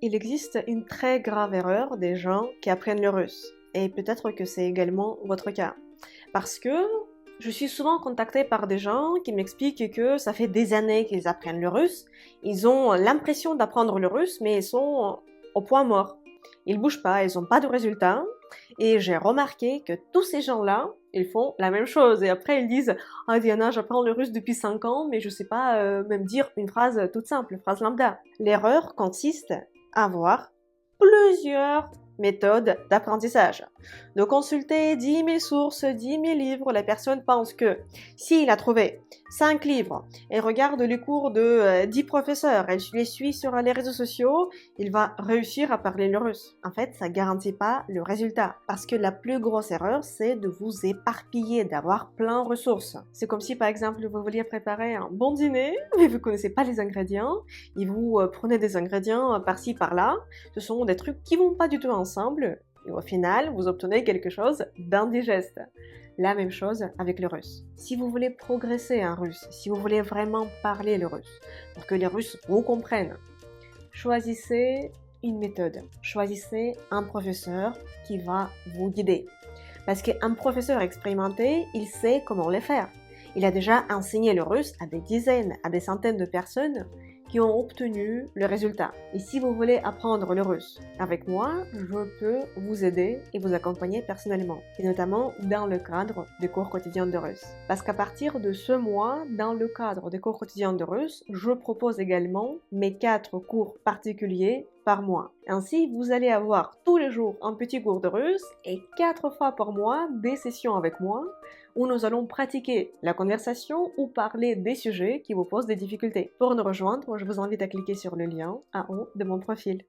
il existe une très grave erreur des gens qui apprennent le russe. Et peut-être que c'est également votre cas. Parce que je suis souvent contactée par des gens qui m'expliquent que ça fait des années qu'ils apprennent le russe. Ils ont l'impression d'apprendre le russe, mais ils sont au point mort. Ils bougent pas, ils n'ont pas de résultats. Et j'ai remarqué que tous ces gens-là, ils font la même chose. Et après, ils disent Ah Diana, j'apprends le russe depuis 5 ans, mais je sais pas même dire une phrase toute simple, une phrase lambda. L'erreur consiste à avoir plusieurs méthodes d'apprentissage. De consulter 10 000 sources, 10 000 livres, la personne pense que s'il a trouvé 5 livres et regarde les cours de 10 professeurs, elle les suit sur les réseaux sociaux, il va réussir à parler le russe. En fait, ça garantit pas le résultat. Parce que la plus grosse erreur, c'est de vous éparpiller, d'avoir plein de ressources. C'est comme si, par exemple, vous vouliez préparer un bon dîner, mais vous connaissez pas les ingrédients, et vous prenez des ingrédients par-ci, par-là. Ce sont des trucs qui vont pas du tout ensemble, et au final, vous obtenez quelque chose d'indigeste. La même chose avec le russe. Si vous voulez progresser en russe, si vous voulez vraiment parler le russe, pour que les Russes vous comprennent, choisissez une méthode. Choisissez un professeur qui va vous guider. Parce qu'un professeur expérimenté, il sait comment le faire. Il a déjà enseigné le russe à des dizaines, à des centaines de personnes qui ont obtenu le résultat. Et si vous voulez apprendre le russe avec moi, je peux vous aider et vous accompagner personnellement, et notamment dans le cadre des cours quotidiens de russe. Parce qu'à partir de ce mois, dans le cadre des cours quotidiens de russe, je propose également mes 4 cours particuliers par mois. Ainsi, vous allez avoir tous les jours un petit cours de russe et 4 fois par mois des sessions avec moi où nous allons pratiquer la conversation ou parler des sujets qui vous posent des difficultés. Pour nous rejoindre, je vous invite à cliquer sur le lien en haut de mon profil.